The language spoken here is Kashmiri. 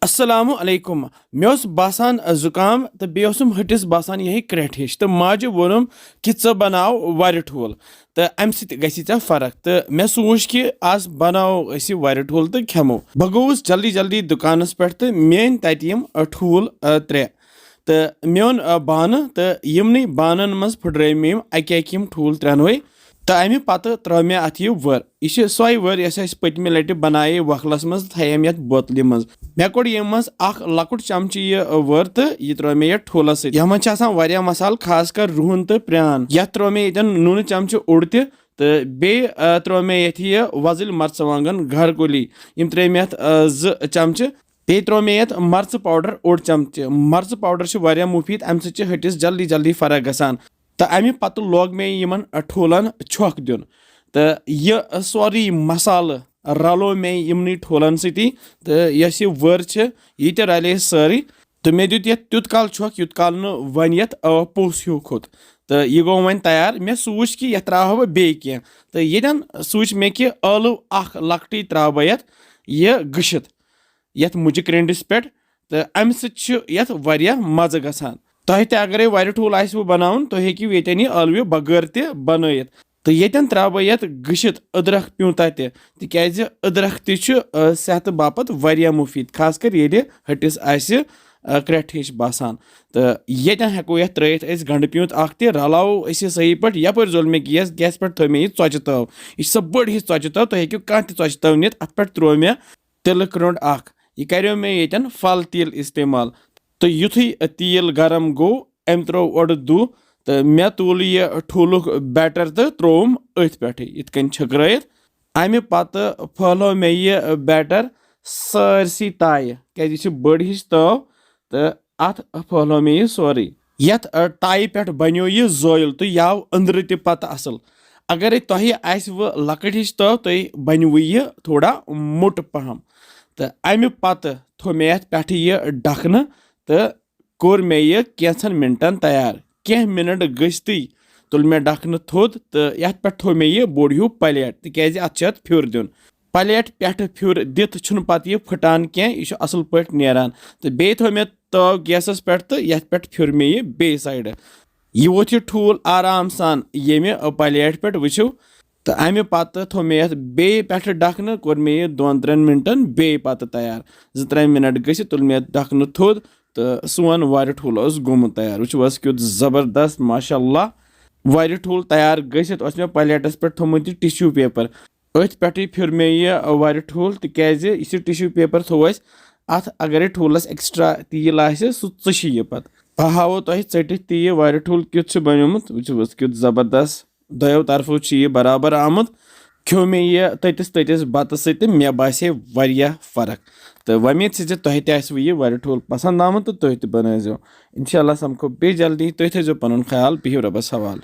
अस्सलामु अलैकुम मे बसान जुकाम तो बेसम हटिस बसान यही क्रेट हिश तो माजि वोनम कि च बनाव वारि ठूल तो अम सि फर्क तो मे सोच कि आज बनाव वारि ठूल तो खेमो बह गोस जल्दी जल्दी दुकानस पे तो मेन तत ठूल त्रे तो मे ओन बान तो यमन बानन मज फुट्रे मे अकि ठूल त्रेनवे तो अमि पत्त त्रो मे अथ यह वर यह सोई वर यस पतमे लटि बनाए वखलस मज थयम यथ बोतल मज मे कोड़ यम मज अख लकुट चमच यह वर तो यह त्रो मे यथ ठूलस सत यह मज वारिया मसाल खास कर रुहन तो प्रान यथ त्रो मे यतन नून चमच उड़ तो बे त्रो मे यथ यह वजिल मर्चवांगन घर कुली यम त्रे मे यथ 2 चमच बे त्रो मे यथ मर्च पाउडर ओड चमच मर्च पाउडर वारिया मुफीद अम सत हटिस जल्दी जल्दी फर्क गसान तो अमि पत्त लोग मे यमन ठूलन छक दिन तो यह सोरी मसाल रलो मे यमन ठूलन सती तो यस यह वर यह ते रले सारी तो मे दुत यथ तुत काल छक युत काल न वन यथ पोस हूँ खोत तो यह गो वन तैयार मे सोच कि यह त्रा बह बे कह तो यन सोच मे कि ٲलव अख लकटी त्रा बह यथ यह गशित यथ मुज क्रेंडिस पे तो अम सत वारिया मज़ गसान तह ते अगर वारि ठूल आसो बनाउन तो हेकिव येतन यह ٲलवि बगैर ते बनयित तो येतन त्रा बह यथ गशित अदरक प्यूंता ते तिक्याज अदरक ते सेहत बापत वारिया मुफीद खास कर ये हटिस आसि क्रेट हिश बसान तो येतन हेको यथ त्रयित अस गंड प्यूंत अख ते रलावो अस सही पे यपर जोल मे गैस पे थो मे यह च्वचि तव यह बड़ हिश च्वचि तव तो हेकिव कह च्वचि तव नित अत पे त्रो मे तिल क्रोंड अख यह करो मे येतन फल तेल इस्तेमाल तो युथी तेल गरम गो अम त्रो ओड दू तो मे तुल यह ठूलुक बैटर तो त्रोम अथ पे इत कन छकरत अमि पत्त फहलो मे यह बैटर सारसी ताय क्या बड़ हिश तव तो अत फहलो मे यह सोरे यथ टाई पे बनो यह जोयल तो यह आव अंदर ते पत्त असल अगर तह आसव लकट हिश तव तो बनव यह थोड़ा मोट पहम तो अमि पत्त थो मे अथ पे यह ढकन तो कोर मे यह कैंसन मिनटन तैयार कह मिनट गश्ती तुल मे ढकन थोद तो यथ पे थो मे यह बोड़ हूँ प्लेट तिक्याज अत फ्योर दिन प्लेट पे फ्योर दित छुन पत्त यह फटान कह यह असल पे नेरान तो बे थो मे तव गैसस पे तो यथ पे फ्योर मे यह बे साइड यह वोथ यह ठूल आराम सान ये प्लेट पे वुचो तो अमि पत्त थो मे यथ बे पे ढकन कोर मे यह 2-3 मिनटन बे पत्त तैयार 2-3 मिनट गि तुल मे ढकन थोद तो सोन वारि ठूल गोमुत तैयार वो क्युत जबरदस्त माशाअल्लाह वारि ठूल तैयार गसित मे प्लेटस पे थोमुत टिश्यू पेपर अथ पे फिर मे यह वारि ठूल तिक्याज यह टिश्यू पेपर थो अत अगर ठूलस एक्स्ट्रा तेल आसे सह चि यह पत बह हावो तह टित ती वारि ठूल क्युत बनोमुत वो क्युत जबरदस्त दोयो तरफो यह बराबर आमुत खो मे यह ततिस बत सत मे बासे वारिया फर्क तो वमीद से तह तह यह वारि ठूल पसंद आमुत तो तुह बनाजो इंशाल्लाह समखो बे जल्दी तुह थो पन ख्याल बिहिव रबस हवाल।